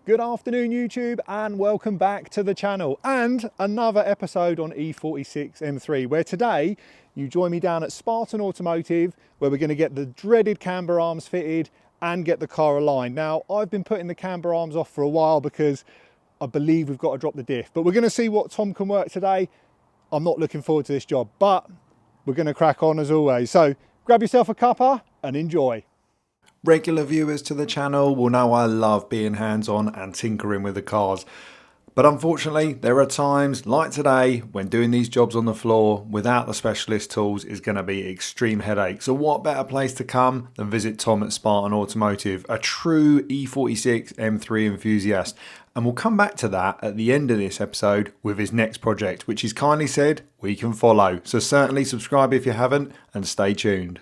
Good afternoon YouTube and welcome back to the channel and another episode on E46 M3 where today you join me down at Spartan Automotive where we're going to get the dreaded camber arms fitted and get the car aligned. Now I've been putting the camber arms off for a while because I believe we've got to drop the diff, but we're going to see what Tom can work today. I'm not looking forward to this job, but we're going to crack on as always. So grab yourself a cuppa and enjoy. Regular viewers to the channel will know I love being hands-on and tinkering with the cars. But unfortunately, there are times like today when doing these jobs on the floor without the specialist tools is going to be extreme headache. So what better place to come than visit Tom at Spartan Automotive, a true E46 M3 enthusiast. And we'll come back to that at the end of this episode with his next project, which he's kindly said we can follow. So certainly subscribe if you haven't and stay tuned.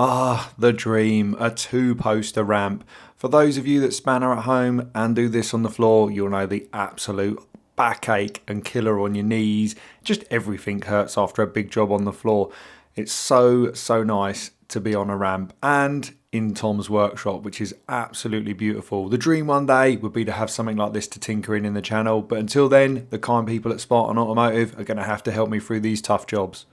Ah, the dream, a two-poster ramp. For those of you that spanner at home and do this on the floor, you'll know the absolute backache and killer on your knees. Just everything hurts after a big job on the floor. It's so nice to be on a ramp and in Tom's workshop, which is absolutely beautiful. The dream one day would be to have something like this to tinker in the channel, but until then, the kind people at Spartan Automotive are going to have to help me through these tough jobs.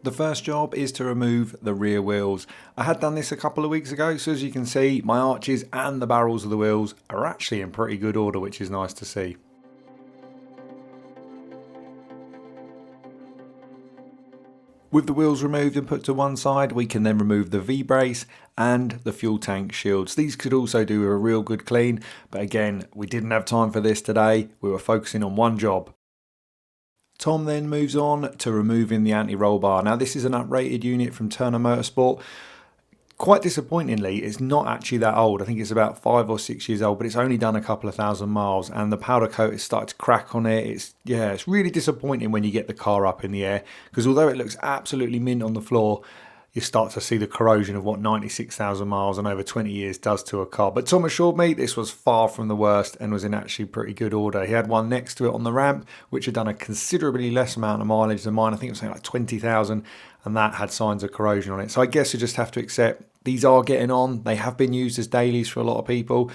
The first job is to remove the rear wheels. I had done this a couple of weeks ago, so as you can see, my arches and the barrels of the wheels are actually in pretty good order, which is nice to see. With the wheels removed and put to one side, we can then remove the V-brace and the fuel tank shields. These could also do a real good clean, but again, we didn't have time for this today. We were focusing on one job. Tom then moves on to removing the anti-roll bar. Now this is an uprated unit from Turner Motorsport. Quite disappointingly, it's not actually that old. I think it's about 5 or 6 years old, but it's only done a couple of thousand miles and the powder coat has started to crack on it. It's really disappointing when you get the car up in the air because although it looks absolutely mint on the floor, you start to see the corrosion of what 96,000 miles and over 20 years does to a car. But Tom assured me this was far from the worst and was in actually pretty good order. He had one next to it on the ramp, which had done a considerably less amount of mileage than mine. I think it was something like 20,000, and that had signs of corrosion on it. So I guess you just have to accept these are getting on. They have been used as dailies for a lot of people.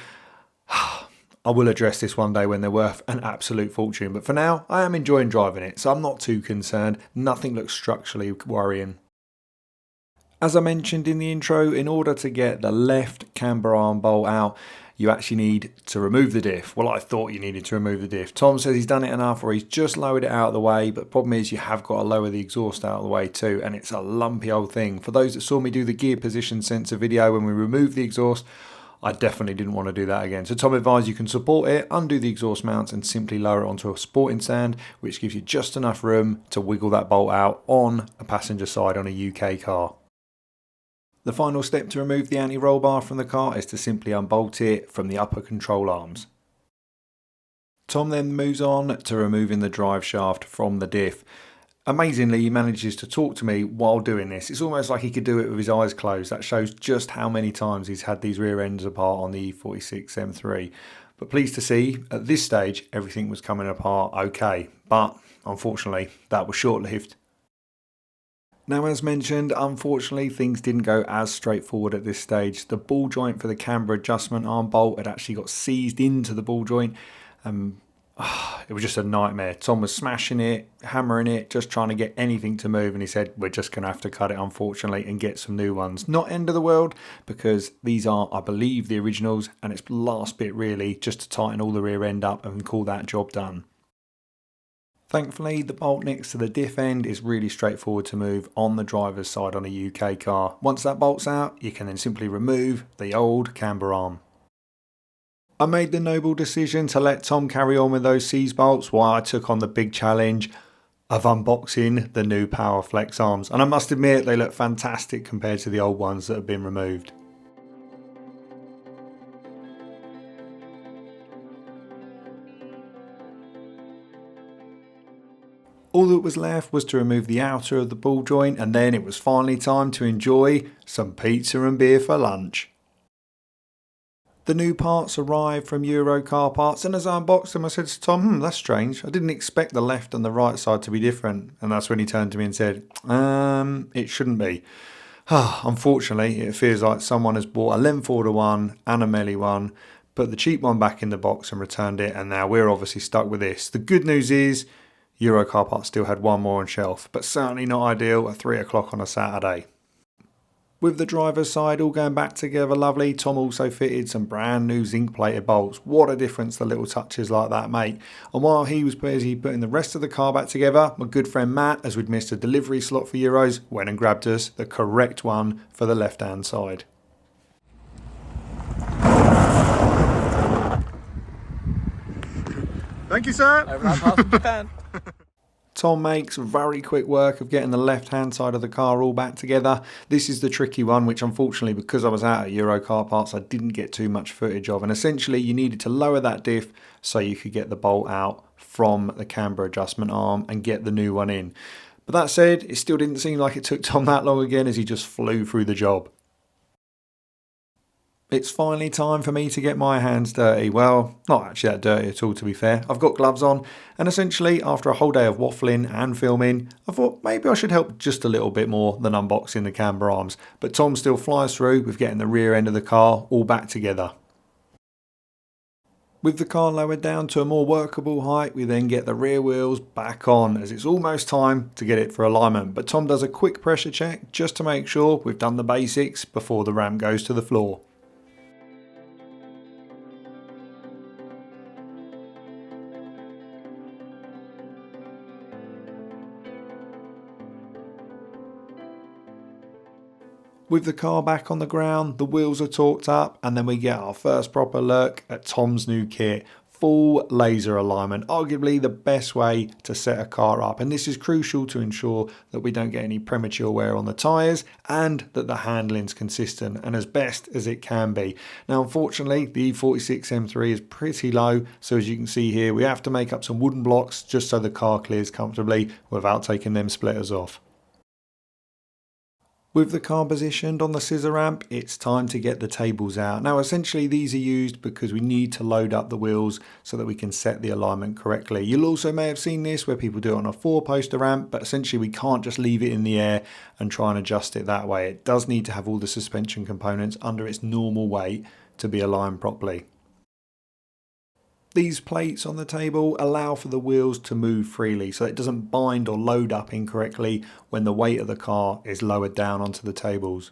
I will address this one day when they're worth an absolute fortune. But for now, I am enjoying driving it, so I'm not too concerned. Nothing looks structurally worrying. As I mentioned in the intro, in order to get the left camber arm bolt out, you actually need to remove the diff. Well, I thought you needed to remove the diff. Tom says he's done it enough or he's just lowered it out of the way, but the problem is you have got to lower the exhaust out of the way too, and it's a lumpy old thing. For those that saw me do the gear position sensor video when we removed the exhaust, I definitely didn't want to do that again. So Tom advised you can support it, undo the exhaust mounts and simply lower it onto a sporting stand, which gives you just enough room to wiggle that bolt out on a passenger side on a UK car. The final step to remove the anti-roll bar from the car is to simply unbolt it from the upper control arms. Tom then moves on to removing the drive shaft from the diff. Amazingly, he manages to talk to me while doing this. It's almost like he could do it with his eyes closed. That shows just how many times he's had these rear ends apart on the E46 M3. But pleased to see, at this stage, everything was coming apart okay. But unfortunately, that was short-lived. Now, as mentioned, unfortunately, things didn't go as straightforward at this stage. The ball joint for the camber adjustment arm bolt had actually got seized into the ball joint. It was just a nightmare. Tom was smashing it, hammering it, just trying to get anything to move. And he said, we're just going to have to cut it, unfortunately, and get some new ones. Not end of the world, because these are, I believe, the originals. And it's the last bit, really, just to tighten all the rear end up and call that job done. Thankfully, the bolt next to the diff end is really straightforward to move on the driver's side on a UK car. Once that bolt's out, you can then simply remove the old camber arm. I made the noble decision to let Tom carry on with those seize bolts while I took on the big challenge of unboxing the new Power Flex arms. And I must admit, they look fantastic compared to the old ones that have been removed. All that was left was to remove the outer of the ball joint, and then it was finally time to enjoy some pizza and beer for lunch. The new parts arrived from Euro Car Parts, and as I unboxed them I said to Tom, that's strange. I didn't expect the left and the right side to be different. And that's when he turned to me and said, it shouldn't be. Unfortunately, it feels like someone has bought a length order one and a melee one, put the cheap one back in the box and returned it, and now we're obviously stuck with this. The good news is Euro Car Parts still had one more on shelf, but certainly not ideal at 3 o'clock on a Saturday. With the driver's side all going back together lovely, Tom also fitted some brand new zinc plated bolts. What a difference the little touches like that make. And while he was busy putting the rest of the car back together, my good friend Matt, as we'd missed a delivery slot for Euros, went and grabbed us the correct one for the left hand side. Thank you, sir. Overnight pass from Japan. Tom makes very quick work of getting the left hand side of the car all back together. This is the tricky one, which unfortunately, because I was out at Euro Car Parts, I didn't get too much footage of. And essentially you needed to lower that diff so you could get the bolt out from the camber adjustment arm and get the new one in. But that said, it still didn't seem like it took Tom that long again, as he just flew through the job. It's finally time for me to get my hands dirty. Well, not actually that dirty at all, to be fair. I've got gloves on, and essentially after a whole day of waffling and filming, I thought maybe I should help just a little bit more than unboxing the camber arms. But Tom still flies through with getting the rear end of the car all back together. With the car lowered down to a more workable height, we then get the rear wheels back on, as it's almost time to get it for alignment. But Tom does a quick pressure check just to make sure we've done the basics before the ramp goes to the floor. With the car back on the ground, the wheels are torqued up, and then we get our first proper look at Tom's new kit. Full laser alignment, arguably the best way to set a car up, and this is crucial to ensure that we don't get any premature wear on the tyres and that the handling's consistent and as best as it can be. Now unfortunately the E46 M3 is pretty low, so as you can see here we have to make up some wooden blocks just so the car clears comfortably without taking them splitters off. With the car positioned on the scissor ramp, it's time to get the tables out. Now essentially these are used because we need to load up the wheels so that we can set the alignment correctly. You'll also may have seen this where people do it on a 4-poster ramp, but essentially we can't just leave it in the air and try and adjust it that way. It does need to have all the suspension components under its normal weight to be aligned properly. These plates on the table allow for the wheels to move freely so it doesn't bind or load up incorrectly when the weight of the car is lowered down onto the tables.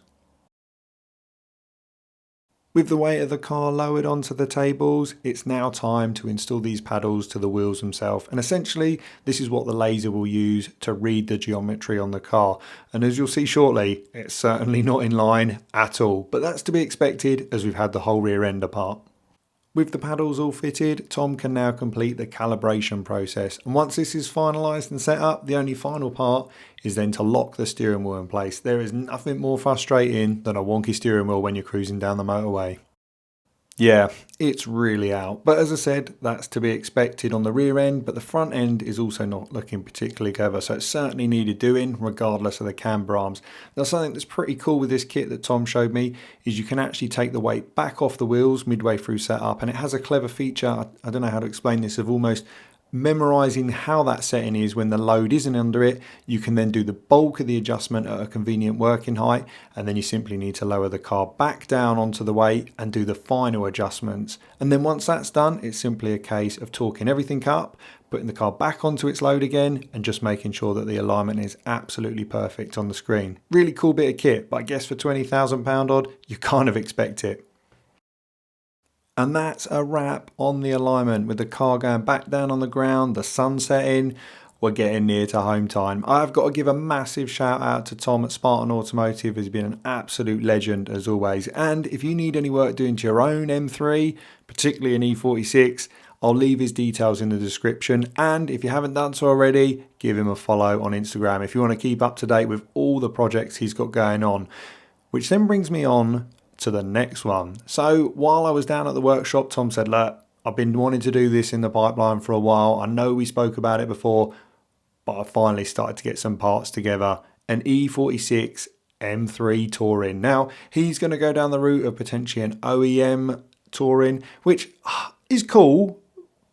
With the weight of the car lowered onto the tables, it's now time to install these paddles to the wheels themselves, and essentially this is what the laser will use to read the geometry on the car, and as you'll see shortly, it's certainly not in line at all, but that's to be expected as we've had the whole rear end apart. With the paddles all fitted, Tom can now complete the calibration process, and once this is finalised and set up, the only final part is then to lock the steering wheel in place. There is nothing more frustrating than a wonky steering wheel when you're cruising down the motorway. Yeah, it's really out, but as I said, that's to be expected on the rear end, but the front end is also not looking particularly clever, so it certainly needed doing regardless of the camber arms. Now something that's pretty cool with this kit that Tom showed me is you can actually take the weight back off the wheels midway through setup, and it has a clever feature, I don't know how to explain this, of almost memorizing how that setting is when the load isn't under it. You can then do the bulk of the adjustment at a convenient working height, and then you simply need to lower the car back down onto the weight and do the final adjustments. And then once that's done, it's simply a case of torquing everything up, putting the car back onto its load again, and just making sure that the alignment is absolutely perfect on the screen. Really cool bit of kit, but I guess for £20,000 odd, you kind of expect it. And that's a wrap on the alignment. With the car going back down on the ground, the sun setting, we're getting near to home time. I've got to give a massive shout out to Tom at Spartan Automotive. He's been an absolute legend as always. And if you need any work doing to your own M3, particularly an E46, I'll leave his details in the description. And if you haven't done so already, give him a follow on Instagram if you want to keep up to date with all the projects he's got going on. Which then brings me on to the next one. So while I was down at the workshop, Tom said, look, I've been wanting to do this in the pipeline for a while. I know we spoke about it before, but I finally started to get some parts together. An E46 M3 Touring. Now, he's going to go down the route of potentially an OEM Touring, which is cool,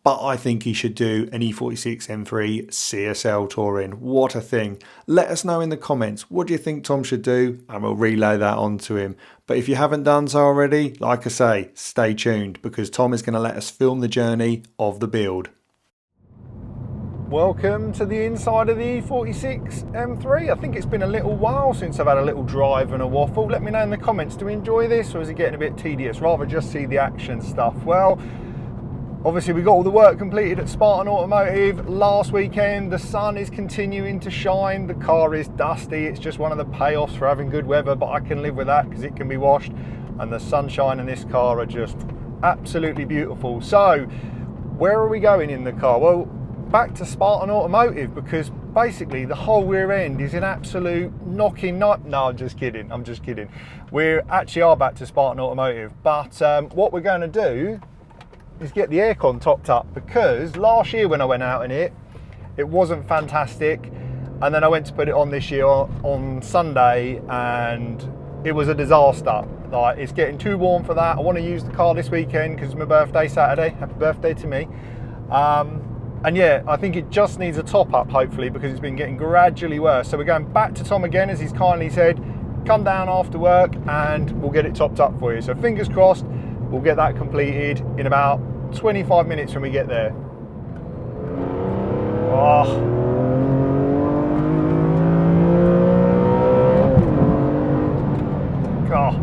but I think he should do an E46 M3 CSL touring. What a thing. Let us know in the comments, what do you think Tom should do? And we'll relay that on to him. But if you haven't done so already, like I say, stay tuned because Tom is going to let us film the journey of the build. Welcome to the inside of the E46 M3. I think it's been a little while since I've had a little drive and a waffle. Let me know in the comments, do we enjoy this or is it getting a bit tedious? Rather just see the action stuff. Well, obviously we got all the work completed at Spartan Automotive last weekend. The sun is continuing to shine. The car is dusty. It's just one of the payoffs for having good weather, but I can live with that because it can be washed. And the sunshine in this car are just absolutely beautiful. So where are we going in the car? Well, back to Spartan Automotive because basically the whole rear end is an absolute knocking No, I'm just kidding. We actually are back to Spartan Automotive, but what we're going to do is get the aircon topped up because last year when I went out in it, it wasn't fantastic. And then I went to put it on this year on Sunday and it was a disaster. Like, it's getting too warm for that. I want to use the car this weekend because it's my birthday Saturday. Happy birthday to me. And yeah, I think it just needs a top up hopefully because it's been getting gradually worse. So we're going back to Tom again, as he's kindly said, come down after work and we'll get it topped up for you. So fingers crossed, we'll get that completed in about 25 minutes when we get there. Oh. God.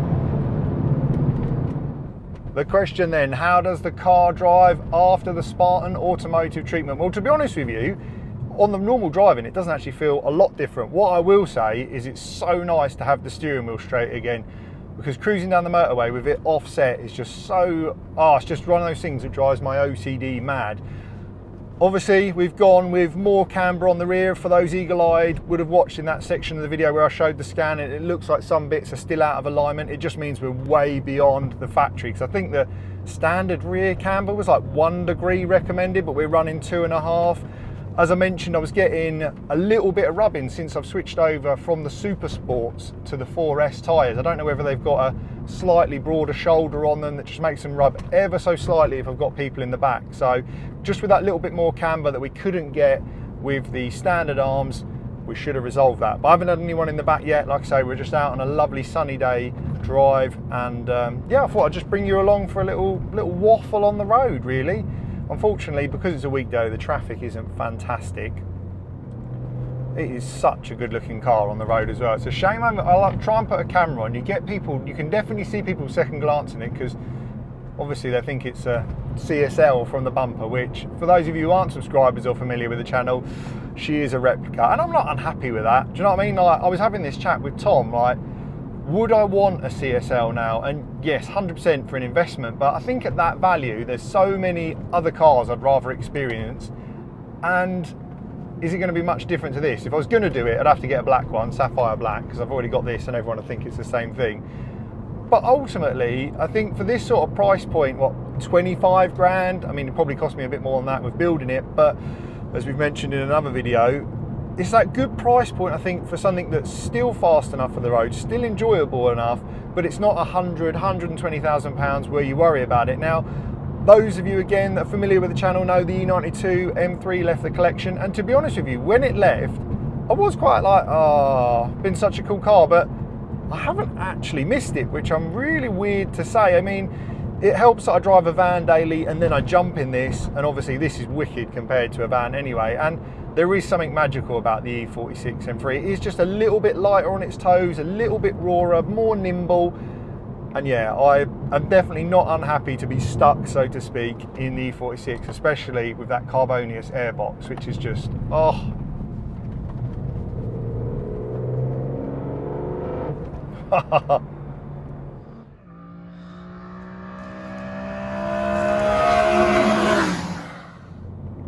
The question then, how does the car drive after the Spartan Automotive treatment? Well, to be honest with you, on the normal driving, it doesn't actually feel a lot different. What I will say is it's so nice to have the steering wheel straight again because cruising down the motorway with it offset is just so, it's just one of those things that drives my OCD mad. Obviously, we've gone with more camber on the rear. For those eagle-eyed would have watched in that section of the video where I showed the scan and it looks like some bits are still out of alignment. It just means we're way beyond the factory because I think the standard rear camber was like 1 degree recommended, but we're running 2.5. As I mentioned, I was getting a little bit of rubbing since I've switched over from the Super Sports to the 4S tyres. I don't know whether they've got a slightly broader shoulder on them that just makes them rub ever so slightly if I've got people in the back. So just with that little bit more camber that we couldn't get with the standard arms, we should have resolved that. But I haven't had anyone in the back yet. Like I say, we're just out on a lovely sunny day drive. And yeah, I thought I'd just bring you along for a little waffle on the road, really. Unfortunately, because it's a weekday, the traffic isn't fantastic. It is such a good looking car on the road as well. It's a shame I like try and put a camera on. You get people, you can definitely see people second glancing it because obviously they think it's a CSL from the bumper, which for those of you who aren't subscribers or familiar with the channel, she is a replica. And I'm not unhappy with that. Do you know what I mean? Like, I was having this chat with Tom, like, would I want a CSL now? And yes, 100% for an investment, but I think at that value, there's so many other cars I'd rather experience. And is it going to be much different to this? If I was going to do it, I'd have to get a black one, sapphire black, because I've already got this and everyone will think it's the same thing. But ultimately, I think for this sort of price point, what, 25 grand? I mean, it probably cost me a bit more than that with building it, but as we've mentioned in another video, it's that good price point, I think, for something that's still fast enough for the road, still enjoyable enough, but it's not 120,000 pounds where you worry about it. Now, those of you, again, that are familiar with the channel know the E92 M3 left the collection, and to be honest with you, when it left, I was quite like, been such a cool car, but I haven't actually missed it, which I'm really weird to say. I mean, it helps that I drive a van daily and then I jump in this, and obviously this is wicked compared to a van anyway, and there is something magical about the E46 M3. It is just a little bit lighter on its toes, a little bit rawer, more nimble. And yeah, I am definitely not unhappy to be stuck, so to speak, in the E46, especially with that Carbonius airbox, which is just,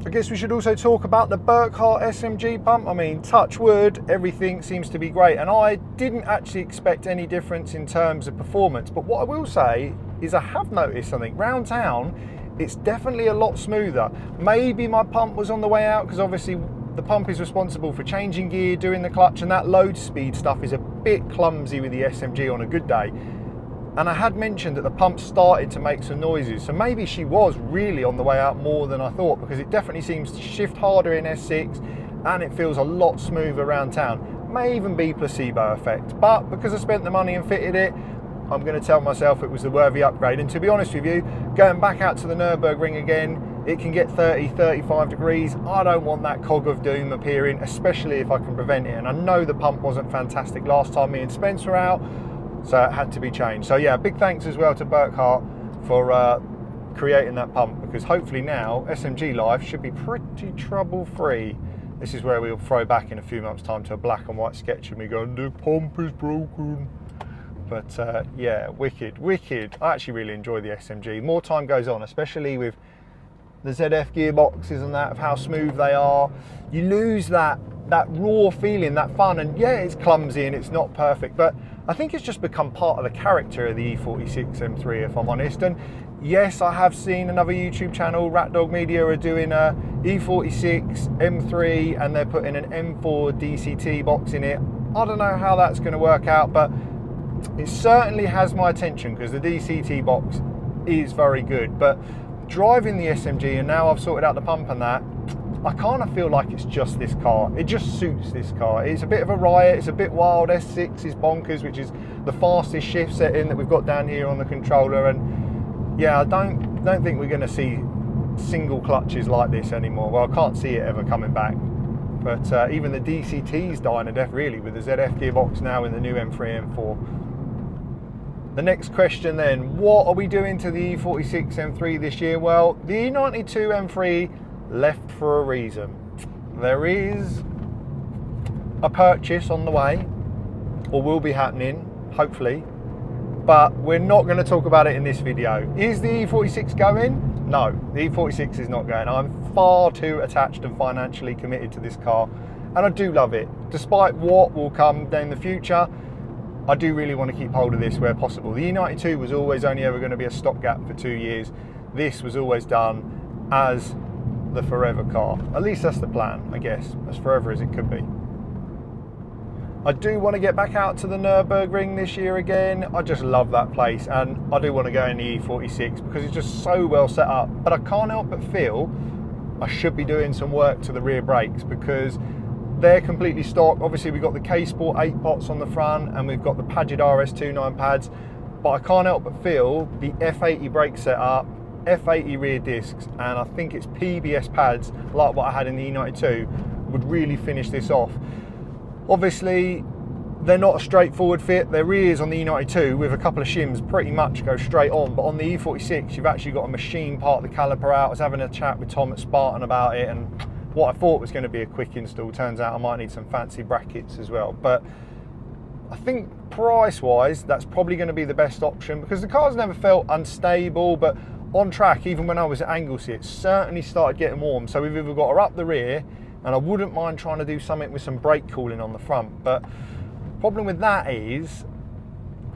I guess we should also talk about the Burkhardt SMG pump. I mean, touch wood, everything seems to be great. And I didn't actually expect any difference in terms of performance. But what I will say is I have noticed something. Round town, it's definitely a lot smoother. Maybe my pump was on the way out because obviously the pump is responsible for changing gear, doing the clutch, and that load speed stuff is a bit clumsy with the SMG on a good day. And I had mentioned that the pump started to make some noises, so maybe she was really on the way out more than I thought, because it definitely seems to shift harder in S6 and it feels a lot smoother around town. May even be placebo effect, but because I spent the money and fitted it, I'm going to tell myself it was the worthy upgrade. And to be honest with you, going back out to the Nürburgring again, it can get 30, 35 degrees. I don't want that cog of doom appearing, especially if I can prevent it. And I know the pump wasn't fantastic last time me and Spence were out, so it had to be changed. So yeah, big thanks as well to Burkhardt for creating that pump, because hopefully now SMG life should be pretty trouble free. This is where we'll throw back in a few months time to a black and white sketch of me going, the pump is broken. But yeah, wicked. I actually really enjoy the SMG. More time goes on, especially with the ZF gearboxes and that, of how smooth they are. You lose that raw feeling, that fun, and yeah, it's clumsy and it's not perfect, but I think it's just become part of the character of the E46 M3, if I'm honest. And yes, I have seen another YouTube channel, Rat Dog Media, are doing a E46 M3 and they're putting an M4 DCT box in it. I don't know how that's going to work out, but it certainly has my attention because the DCT box is very good. But driving the SMG, and now I've sorted out the pump and that, I kind of feel like it's just this car. It just suits this car. It's a bit of a riot, it's a bit wild. S6 is bonkers, which is the fastest shift setting that we've got down here on the controller. And yeah, I don't think we're going to see single clutches like this anymore. Well, I can't see it ever coming back. But even the DCT's dying a death really, with the ZF gearbox now in the new M3, M4. The next question then, what are we doing to the E46 M3 this year? Well, the E92 M3 left for a reason. There is a purchase on the way, or will be happening, hopefully, but we're not going to talk about it in this video. Is the E46 going? No, the E46 is not going. I'm far too attached and financially committed to this car, and I do love it. Despite what will come down in the future, I do really want to keep hold of this where possible. The E92 was always only ever going to be a stopgap for 2 years. This was always done as the forever car. At least that's the plan, I guess, as forever as it could be. I do want to get back out to the Nürburgring this year again. I just love that place, and I do want to go in the E46 because it's just so well set up. But I can't help but feel I should be doing some work to the rear brakes, because they're completely stock. Obviously we've got the K-Sport 8 pots on the front and we've got the Padgett RS29 pads, but I can't help but feel the F80 brake setup, F80 rear discs, and I think it's PBS pads like what I had in the E92 would really finish this off. Obviously they're not a straightforward fit. Their rears on the E92 with a couple of shims pretty much go straight on, but on the E46 you've actually got a machine part of the caliper out. I was having a chat with Tom at Spartan about it, and what I thought was going to be a quick install turns out I might need some fancy brackets as well. But I think price wise that's probably going to be the best option, because the car's never felt unstable, but on track, even when I was at Anglesey, it certainly started getting warm. So we've either got her up the rear, and I wouldn't mind trying to do something with some brake cooling on the front, but problem with that is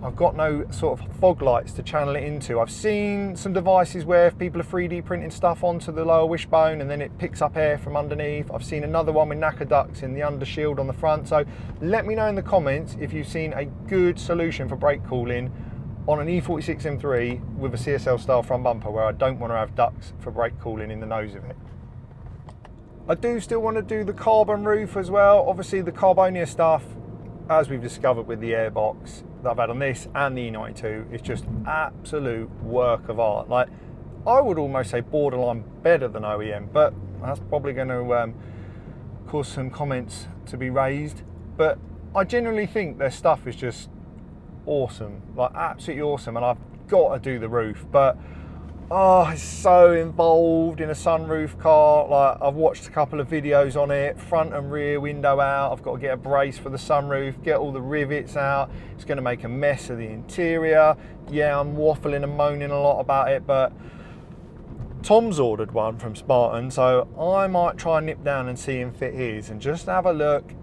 I've got no sort of fog lights to channel it into. I've seen some devices where if people are 3D printing stuff onto the lower wishbone and then it picks up air from underneath. I've seen another one with knacker ducts in the undershield on the front. So let me know in the comments if you've seen a good solution for brake cooling on an E46 M3 with a CSL style front bumper, where I don't want to have ducts for brake cooling in the nose of it. I do still want to do the carbon roof as well. Obviously the Carbonia stuff, as we've discovered with the airbox that I've had on this and the E92, is just absolute work of art. Like, I would almost say borderline better than OEM, but that's probably going to cause some comments to be raised. But I genuinely think their stuff is just awesome, like absolutely awesome, and I've got to do the roof. But oh, it's so involved in a sunroof car. Like, I've watched a couple of videos on it, front and rear window out. I've got to get a brace for the sunroof, get all the rivets out. It's going to make a mess of the interior. Yeah, I'm waffling and moaning a lot about it, but Tom's ordered one from Spartan, so I might try and nip down and see him fit his and just have a look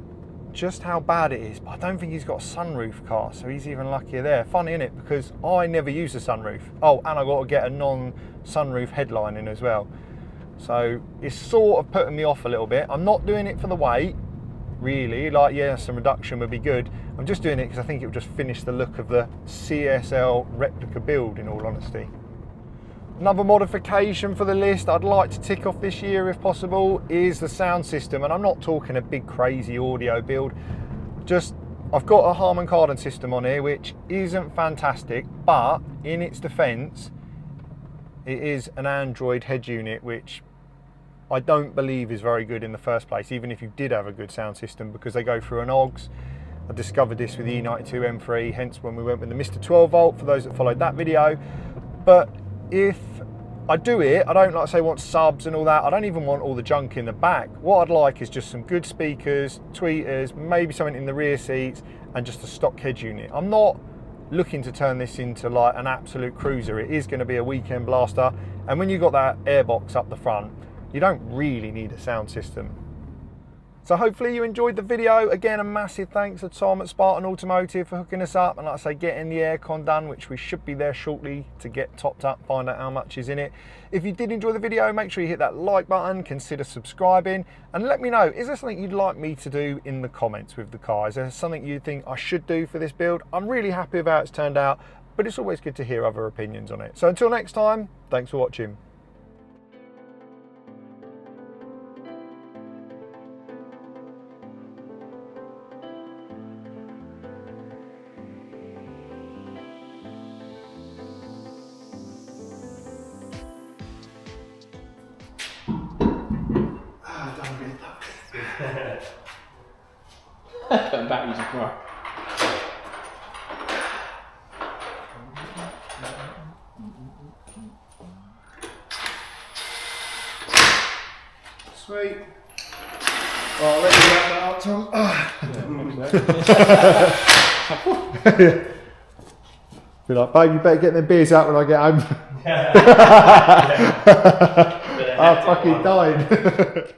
just how bad it is. But I don't think he's got a sunroof car, so he's even luckier there. Funny, isn't it? Because I never use a sunroof. Oh, and I've got to get a non-sunroof headline in as well. So it's sort of putting me off a little bit. I'm not doing it for the weight. really. Like, yeah, some reduction would be good. I'm just doing it because I think it will just finish the look of the CSL Replica build, in all honesty. Another modification for the list I'd like to tick off this year if possible is the sound system, and I'm not talking a big crazy audio build. Just, I've got a Harman Kardon system on here which isn't fantastic, but in its defence it is an Android head unit which I don't believe is very good in the first place, even if you did have a good sound system, because they go through an OGS. I discovered this with the E92 M3, hence when we went with the Mr. 12 volt, for those that followed that video. But if I do it, I don't, like I say, want subs and all that. I don't even want all the junk in the back. What I'd like is just some good speakers, tweeters, maybe something in the rear seats, and just a stock head unit. I'm not looking to turn this into like an absolute cruiser. It is going to be a weekend blaster, and when you've got that airbox up the front, you don't really need a sound system. So hopefully you enjoyed the video. Again, a massive thanks to Tom at Spartan Automotive for hooking us up, and like I say, getting the aircon done, which we should be there shortly to get topped up, find out how much is in it. If you did enjoy the video, make sure you hit that like button, consider subscribing, and let me know, is there something you'd like me to do in the comments with the car? Is there something you think I should do for this build? I'm really happy with how it's turned out, but it's always good to hear other opinions on it. So until next time, thanks for watching. Putting batteries in tomorrow. Sweet. Oh, I'll let you wrap that up, Tom. Be like, babe, you better get them beers out when I get home. I'm fucking dying.